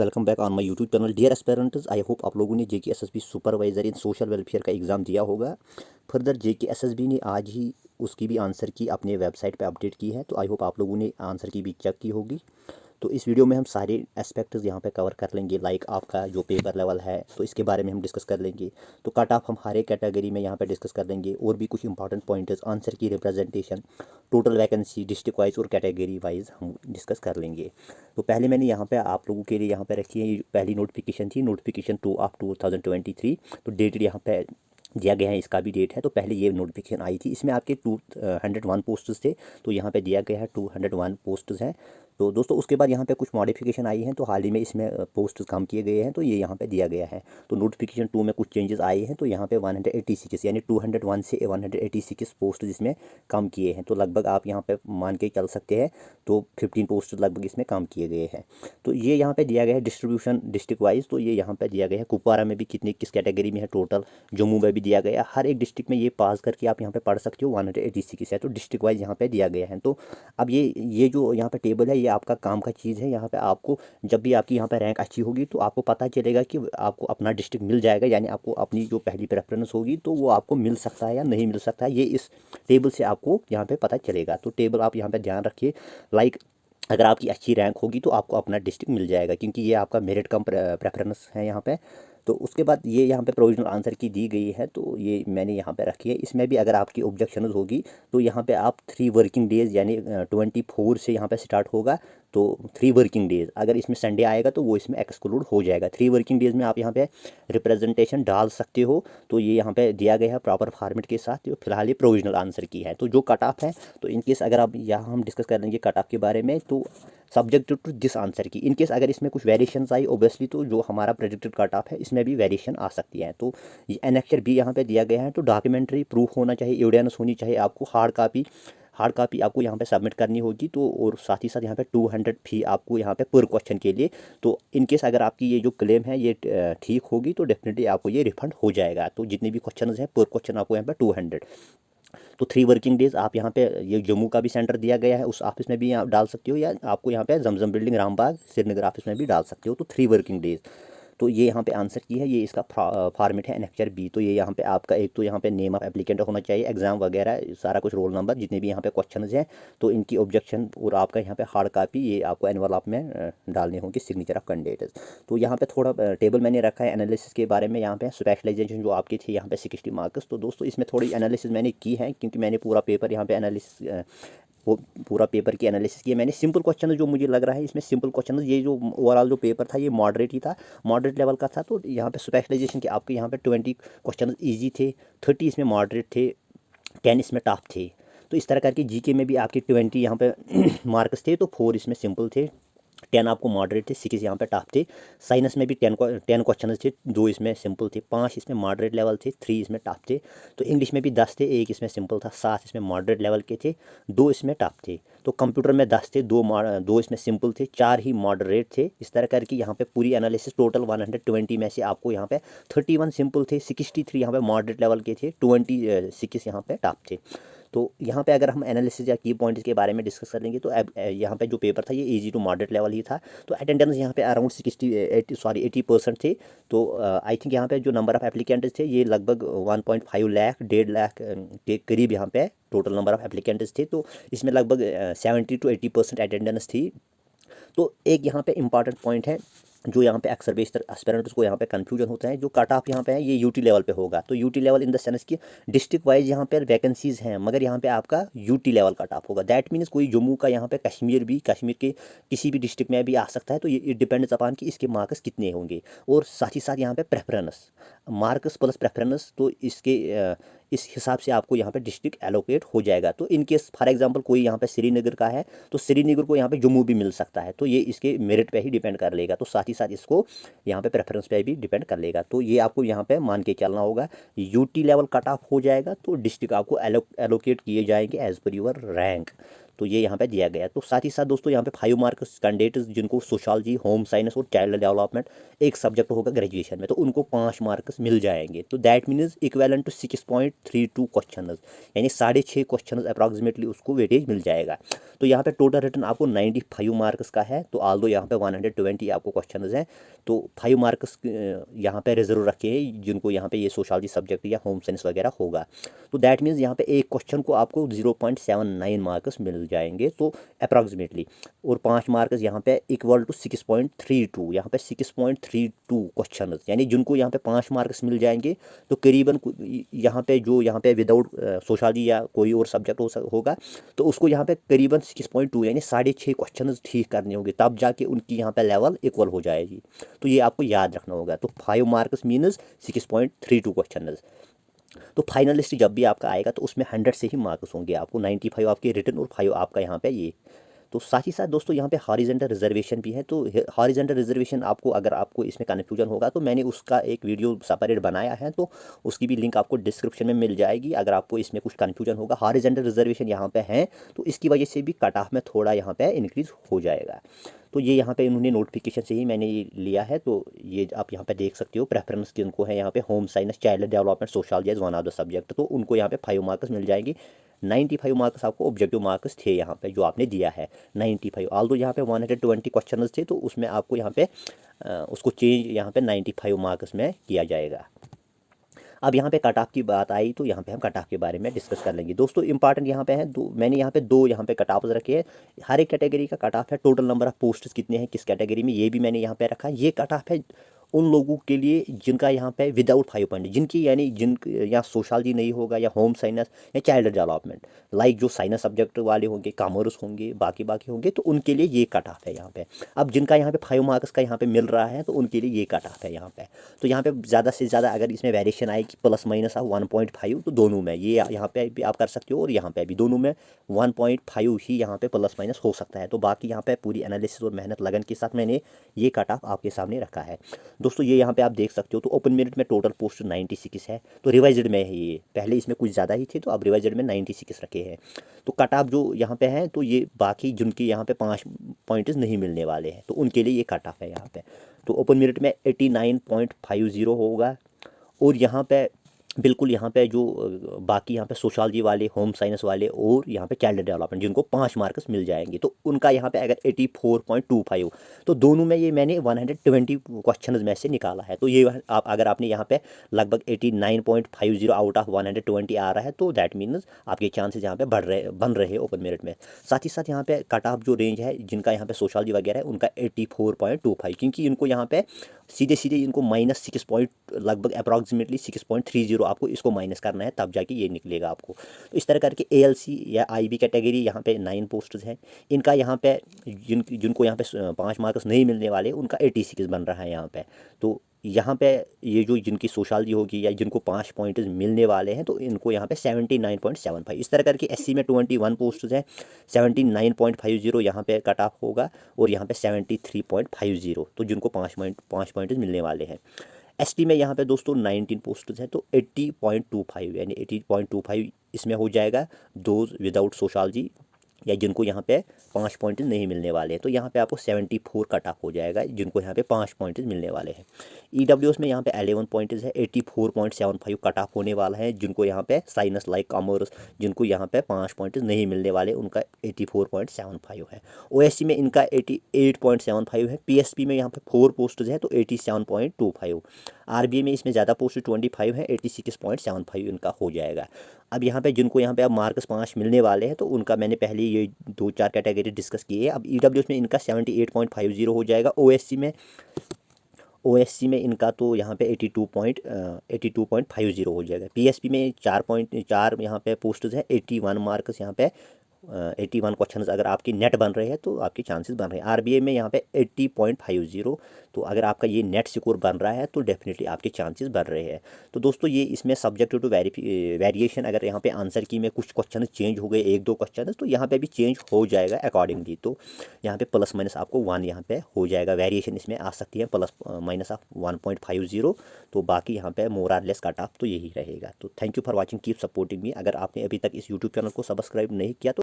Welcome back on my YouTube channel. Dear aspirants, I hope आप लोगों ने JKSSB supervisor in social welfare का exam दिया होगा। फर्दर जेकेएसएसबी ने आज ही उसकी भी आंसर की अपने वेबसाइट पे अपडेट की है, तो आई होप आप लोगों ने आंसर की भी चेक की होगी। तो इस वीडियो में हम सारे एस्पेक्ट्स यहाँ पे कवर कर लेंगे, लाइक आपका जो पेपर लेवल है तो इसके बारे में हम डिस्कस कर लेंगे। तो कट ऑफ हम हर एक कैटेगरी में यहाँ पे डिस्कस कर लेंगे, और भी कुछ इंपॉर्टेंट पॉइंट्स, आंसर की representation, total vacancy district wise और कैटेगरी वाइज हम डिस्कस कर लेंगे। तो पहले मैंने यहाँ पे आप लोगों के लिए यहाँ पे रखी है, ये पहली नोटिफिकेशन थी, नोटिफिकेशन 2 ऑफ 2023। तो डेट यहाँ पे दिया गया है, इसका भी डेट है। तो पहले ये नोटिफिकेशन आई थी, इसमें आपके 201 पोस्ट्स थे, तो यहाँ पे दिया गया है 201 पोस्ट्स हैं। तो दोस्तों उसके बाद यहाँ पे कुछ मॉडिफिकेशन आई हैं, तो हाल ही में इसमें पोस्ट कम किए गए हैं, तो ये यहाँ पे दिया गया है। तो नोटिफिकेशन 2 में कुछ चेंजेस आए हैं, तो यहाँ पे 186 यानी 201 से 186 पोस्ट इसमें कम किए हैं। तो लगभग आप यहाँ पे मान के चल सकते हैं, तो 15 पोस्ट लगभग इसमें कम किए गए हैं। तो ये यहाँ पे दिया गया है डिस्ट्रीब्यूशन डिस्ट्रिक्ट वाइज। तो ये यहाँ पे दिया गया है कुपवारा में भी कितनी किस कैटेगरी में है टोटल, जम्मू में भी दिया गया है। हर एक डिस्ट्रिक्ट में ये पास करके आप यहाँ पे पढ़ सकते हो 186 है, तो डिस्ट्रिक्ट वाइज यहाँ पे दिया गया है। तो अब ये जो यहाँ पे टेबल है, ये आपका काम का चीज़ है। यहाँ पे आपको जब भी आपकी यहाँ पे रैंक अच्छी होगी, तो आपको पता चलेगा कि आपको अपना डिस्ट्रिक्ट मिल जाएगा, यानी आपको अपनी जो पहली प्रेफरेंस होगी तो वो आपको मिल सकता है या नहीं मिल सकता है, ये इस टेबल से आपको यहाँ पे पता चलेगा। तो टेबल आप यहाँ पे ध्यान रखिए, लाइक अगर आपकी अच्छी रैंक होगी तो आपको अपना डिस्ट्रिक्ट मिल जाएगा, क्योंकि ये आपका मेरिट कम प्रेफरेंस है यहाँ पे। तो उसके बाद ये यहाँ पे प्रोविजनल आंसर की दी गई है, तो ये मैंने यहाँ पे रखी है। इसमें भी अगर आपकी ऑब्जेक्शन होगी तो यहाँ पे आप 3 वर्किंग डेज़ यानी 24 से यहाँ पे स्टार्ट होगा, तो 3 वर्किंग डेज़। अगर इसमें संडे आएगा तो वो इसमें एक्सक्लूड हो जाएगा। 3 वर्किंग डेज़ में आप यहाँ पे रिप्रेजेंटेशन डाल सकते हो, तो ये यहाँ पे दिया गया है प्रॉपर फॉर्मेट के साथ। तो फिलहाल ये प्रोविजनल आंसर की है। तो जो कट ऑफ है, तो इनकेस अगर आप यहाँ हम डिस्कस कर लेंगे कट ऑफ के बारे में, तो सब्जेक्ट टू दिस आंसर की इनकेस अगर इसमें कुछ वेरिएशन आई ओबियसली, तो जो हमारा प्रेडिक्टेड कट ऑफ है इसमें भी वेरिएशन आ सकती है। तो ये एनेक्चर बी यहाँ पे दिया गया है। तो डॉक्यूमेंट्री प्रूफ होना चाहिए, एविडेंस होनी चाहिए, आपको हार्ड कॉपी आपको यहाँ पे सबमिट करनी होगी। तो और साथ ही साथ यहाँ पे 200 फी आपको यहाँ पे पर क्वेश्चन के लिए। तो इनकेस अगर आपकी ये जो क्लेम है ये ठीक होगी, तो डेफिनेटली आपको ये रिफंड हो जाएगा। तो जितने भी क्वेश्चन हैं पर क्वेश्चन आपको यहाँ पे 200। तो 3 वर्किंग डेज़ आप यहाँ पे, ये जम्मू का भी सेंटर दिया गया है, उस ऑफिस में भी आप डाल सकते हो, या आपको यहाँ पे जमजम बिल्डिंग रामबाग श्रीनगर ऑफिस में भी डाल सकते हो। तो 3 वर्किंग डेज़। तो ये यहाँ पे आंसर की है, ये इसका फॉर्मेट है एनेक्चर बी। तो ये यहाँ पे आपका एक तो यहाँ पे नेम ऑफ एप्लीकेंट होना चाहिए, एग्जाम वगैरह सारा कुछ, रोल नंबर, जितने भी यहाँ पे क्वेश्चन हैं, तो इनकी ऑब्जेक्शन और आपका यहाँ पे हार्ड कॉपी ये आपको एनवलप में डालने होंगे, सिग्नेचर ऑफ कैंडिडेट्स। तो यहाँ पे थोड़ा टेबल मैंने रखा है एनालिसिस के बारे में। यहाँ पे स्पेशलाइजेशन जो आपकी थी यहाँ पे 60 मार्क्स। तो दोस्तों इसमें थोड़ी एनालिसिस मैंने की है, क्योंकि मैंने पूरा पेपर यहाँ पे एनालिसिस, वो पूरा पेपर की एनालिसिस किया मैंने। सिंपल क्वेश्चन जो मुझे लग रहा है इसमें सिंपल क्वेश्चन, ये जो ओवरऑल जो पेपर था ये मॉडरेट ही था, मॉडरेट लेवल का था। तो यहाँ पे स्पेशलाइजेशन के आपके यहाँ पे 20 क्वेश्चन ईजी थे, 30 इसमें मॉडरेट थे, 10 इसमें टफ थे। तो इस तरह करके जीके में भी आपके 20 यहाँ पे मार्क्स थे, तो 4 इसमें सिंपल थे, 10 आपको मॉडरेट थे, 6 यहाँ पे टफ थे। साइंस में भी 10 क्वेश्चन थे, 2 इसमें सिंपल थे, 5 इसमें मॉडरेट लेवल थे, 3 इसमें टफ थे। तो इंग्लिश में भी 10 थे, 1 इसमें सिंपल था, 7 इसमें मॉडरेट लेवल के थे, 2 इसमें टफ थे। तो कंप्यूटर में 10 थे, 2 इसमें सिंपल थे, 4 ही मॉडरेट थे। इस तरह करके यहाँ पे पूरी एनालिसिस टोटल 120 में से आपको यहाँ पे 31 सिंपल थे, 63 यहाँ पे मॉडरेट लेवल के थे, 26 यहाँ पे टफ थे। तो यहाँ पे अगर हम एनालिसिस या की पॉइंट्स के बारे में डिस्कस कर लेंगे, तो अब यहाँ पे जो पेपर था ये इजी टू मॉडरेट लेवल ही था। तो अटेंडेंस यहाँ पे अराउंड 80% थे। तो आई थिंक यहाँ पे जो नंबर ऑफ़ एप्लीकेंट्स थे ये लगभग 1.5 लाख 1.5 लाख के करीब यहाँ पे टोटल नंबर ऑफ़ एप्लीकेंट्स थे। तो इसमें लगभग 70 to 80% अटेंडेंस थी। तो एक यहाँ पे इम्पॉर्टेंट पॉइंट है जो यहाँ पे अक्सर बेशतर एस्पिरेंट्स को यहाँ पे कंफ्यूजन होता है, जो कट ऑफ यहाँ पे है ये यूटी लेवल पे होगा। तो UT level in the sense कि डिस्ट्रिक्ट वाइज यहाँ पे वैकेंसीज हैं, मगर यहाँ पे आपका यूटी लेवल कट ऑफ होगा। दैट मीन्स कोई जम्मू का यहाँ पे कश्मीर के किसी भी डिस्ट्रिक्ट में भी आ सकता है। तो ये डिपेंड्स अपॉन कि इसके मार्क्स कितने होंगे, और साथ ही साथ यहाँ पे प्रेफरेंस, मार्क्स प्लस प्रेफरेंस, तो इस हिसाब से आपको यहाँ पे डिस्ट्रिक्ट एलोकेट हो जाएगा। तो इन केस फॉर एग्जांपल कोई यहाँ पे श्रीनगर का है, तो श्रीनगर को यहाँ पे जम्मू भी मिल सकता है। तो ये इसके मेरिट पे ही डिपेंड कर लेगा। तो साथ ही साथ इसको यहाँ पे प्रेफरेंस पे भी डिपेंड कर लेगा। तो ये आपको यहाँ पे मान के चलना होगा। यूटी लेवल कट ऑफ हो जाएगा तो डिस्ट्रिक्ट आपको एलोकेट किए जाएंगे एज पर यूर रैंक। तो ये यहाँ पे दिया गया। तो साथ ही साथ दोस्तों यहाँ पे 5 मार्क्स कैंडिडेट्स जिनको सोशोलॉजी, होम साइंस और चाइल्ड डेवलपमेंट एक सब्जेक्ट होगा ग्रेजुएशन में, तो उनको 5 मार्क्स मिल जाएंगे। तो that means equivalent to 6.32 question, यानी 6.5 क्वेश्चन अप्रॉक्सीमेटली उसको वेटेज मिल जाएगा। तो यहाँ पे टोटल रिटर्न आपको 95 मार्क्स का है। तो आल्दो यहाँ पे 120 आपको क्वेश्चन हैं, तो 5 मार्क्स यहाँ पे रिजर्व रखे हैं जिनको यहाँ पे ये सोशोलॉजी सब्जेक्ट या होम साइंस वगैरह होगा। तो दैट मीन्स यहाँ पे एक क्वेश्चन को आपको 0.79 मार्क्स मिल जाएंगे तो अप्रॉक्सीमेटली, और 5 मार्क्स यहाँ पे इक्वल टू 6.32, यहाँ पे 6.32 क्वेश्चन, यानी जिनको यहाँ पे 5 मार्क्स मिल जाएंगे तो करीबन यहाँ पे जो यहाँ पे विदाउट सोशोलॉजी या कोई और सब्जेक्ट होगा तो उसको यहाँ पे करीबन 6.2 यानी 6.5 क्वेश्चन ठीक करने होंगे, तब जाके उनकी यहाँ पे लेवल इक्वल हो जाएगी। तो ये आपको याद रखना होगा। तो 5 मार्क्स मीनस 6.32 क्वेश्चन। तो फाइनल लिस्ट जब भी आपका आएगा तो उसमें 100 से ही मार्क्स होंगे, आपको 95 आपके रिटर्न और 5 आपका यहाँ पे ये। तो साथ ही साथ दोस्तों यहाँ पे हॉरिजॉन्टल रिजर्वेशन भी है। तो हॉरिजॉन्टल रिजर्वेशन आपको, अगर आपको इसमें कन्फ्यूजन होगा तो मैंने उसका एक वीडियो सेपरेट बनाया है, तो उसकी भी लिंक आपको डिस्क्रिप्शन में मिल जाएगी अगर आपको इसमें कुछ कन्फ्यूजन होगा। हॉरिजॉन्टल रिजर्वेशन यहाँ पे है तो इसकी वजह से भी कट ऑफ में थोड़ा यहाँ पे इंक्रीज हो जाएगा। तो ये यहाँ पे इन्होंने नोटिफिकेशन से ही मैंने ये लिया है। तो ये आप यहाँ पे देख सकते हो प्रेफरेंस किनको है यहाँ पे, home science, child development, social as one of the subject, तो उनको यहाँ पे 5 मार्क्स मिल जाएंगे। 95 मार्क्स आपको ऑब्जेक्टिव मार्क्स थे यहाँ पे जो आपने दिया है 95, ऑल्दो यहाँ पे 120 क्वेश्चन थे तो उसमें आपको यहाँ पे उसको चेंज यहाँ पे 95 मार्क्स में किया जाएगा। अब यहाँ पे कट ऑफ की बात आई तो यहाँ पे हम कट ऑफ के बारे में डिस्कस कर लेंगे। दोस्तों इंपॉर्टेंट यहाँ पे है मैंने यहाँ पे दो यहाँ पे कट ऑफ रखे हैं। हर एक कैटेगरी का कट ऑफ है, टोटल नंबर ऑफ पोस्ट्स कितने हैं किस कैटेगरी में, ये भी मैंने यहाँ पे रखा है। ये कट ऑफ है उन लोगों के लिए जिनका यहाँ पे विदाउट 5 पॉइंट, जिनकी यानी जिन या सोशलॉजी नहीं होगा या होम साइंस या चाइल्ड डेवलपमेंट, लाइक जो साइंस सब्जेक्ट वाले होंगे, कॉमर्स होंगे, बाकी होंगे, तो उनके लिए ये कट ऑफ है यहाँ पे। अब जिनका यहाँ पे 5 मार्क्स का यहाँ पे मिल रहा है तो उनके लिए ये कट ऑफ है यहाँ पे। तो यहाँ पे ज़्यादा से ज़्यादा अगर इसमें वेरिएशन आएगी प्लस माइनस ऑफ 1.5, तो दोनों में ये यहाँ पे भी आप कर सकते हो और यहाँ पे भी दोनों में 1.5 ही यहाँ पे प्लस माइनस हो सकता है। तो बाकी यहाँ पे पूरी एनालिसिस और मेहनत लगन के साथ मैंने ये कट ऑफ आपके सामने रखा है। दोस्तों ये यहाँ पे आप देख सकते हो तो ओपन मेरिट में टोटल पोस्ट 96 है, तो रिवाइज्ड में है ये, पहले इसमें कुछ ज़्यादा ही थे तो अब रिवाइज्ड में 96 रखे हैं। तो कट ऑफ जो यहाँ पे है तो ये बाकी जिनके यहाँ पे 5 पॉइंट्स नहीं मिलने वाले हैं तो उनके लिए ये कट ऑफ है यहाँ पे। तो ओपन मेरिट में 89.50 होगा, और यहाँ पे बिल्कुल यहाँ पे जो बाकी यहाँ पे सोशलॉजी वाले, होम साइंस वाले और यहाँ पे चाइल्ड डेवलपमेंट जिनको 5 मार्क्स मिल जाएंगे तो उनका यहाँ पे अगर 84.25, तो दोनों में ये मैंने 120 क्वेश्चन में से निकाला है। तो ये आप अगर आपने यहाँ पे लगभग 89.50 आउट ऑफ 120 आ रहा है तो दैट मीन्स आपके चांसेस यहाँ पे बन रहे ओपन मेरिट में। साथ ही साथ यहाँ पे कट ऑफ जो रेंज है जिनका यहाँ पे सोशलॉजी वगैरह है उनका 84.25, क्योंकि इनको यहाँ पे सीधे इनको -6 लगभग अप्रॉक्सीमेटली 6.30 आपको इसको माइनस करना है, तब जाके ये निकलेगा आपको। तो इस तरह करके ALC या IB कैटेगरी यहाँ पे 9 पोस्ट्स हैं, इनका यहाँ पे जिनको यहाँ पे 5 मार्क्स नहीं मिलने वाले उनका 86 बन रहा है यहाँ पे। तो यहाँ पे ये जो जिनकी सोशलॉजी होगी या जिनको 5 पॉइंट मिलने वाले हैं तो इनको यहाँ पे 79.75, इस तरह करके SC में 21 पोस्ट हैं, 79.50 यहाँ पे कट ऑफ होगा और यहाँ पे 73.50 तो जिनको 5 पॉइंट मिलने वाले हैं। ST में यहाँ पे दोस्तों 19 पोस्ट हैं तो 80.25 यानी 80.25 इसमें हो जाएगा दोज विदाउट सोशलॉजी या जिनको यहाँ पे 5 पॉइंट नहीं मिलने वाले हैं। तो यहाँ पे आपको 74 कट ऑफ हो जाएगा जिनको यहाँ पे 5 पॉइंट मिलने वाले हैं। EWS में यहाँ पे 11 पॉइंट है, 84.75 कट ऑफ होने वाला है जिनको यहाँ पे साइंस लाइक कॉमर्स जिनको यहाँ पे 5 पॉइंट नहीं मिलने वाले उनका 84.75 है। OSC में इनका 88.75 है। PSP में यहाँ पे 4 पोस्ट है तो 87.25। RBA में इसमें ज़्यादा पोस्ट 25 है, 86.75 इनका हो जाएगा। अब यहाँ पे जिनको यहाँ पे अब मार्क्स 5 मिलने वाले हैं तो उनका मैंने पहले ये 2-4 कैटेगरी डिस्कस की है। अब EWS में इनका 78.50 हो जाएगा। OSC में इनका तो यहाँ पे 82.50 हो जाएगा। PSP में 4 यहाँ पे पोस्ट्स है, 81 मार्क्स यहाँ पे 81 क्वेश्चन अगर आपकी नेट बन रहे हैं तो आपके चांसेस बन रहे हैं। RBA में यहाँ पे 80.50, तो अगर आपका ये नेट स्कोर बन रहा है तो डेफिनेटली आपके चांसेस बढ़ रहे हैं। तो दोस्तों ये इसमें सब्जेक्ट टू वेरिएशन, अगर यहाँ पे आंसर की में कुछ क्वेश्चन चेंज हो गए 1-2 क्वेश्चन तो यहाँ पे भी चेंज हो जाएगा अकॉर्डिंगली। तो यहाँ पे प्लस माइनस आपको 1 यहाँ पे हो जाएगा, वेरिएशन इसमें आ सकती है प्लस माइनस ऑफ 1.50। तो बाकी यहाँ पे मोर आर लेस कट ऑफ तो यही रहेगा। तो thank you for watching, keep supporting me. अगर आपने अभी तक इस यूट्यूब चैनल को सब्सक्राइब नहीं किया तो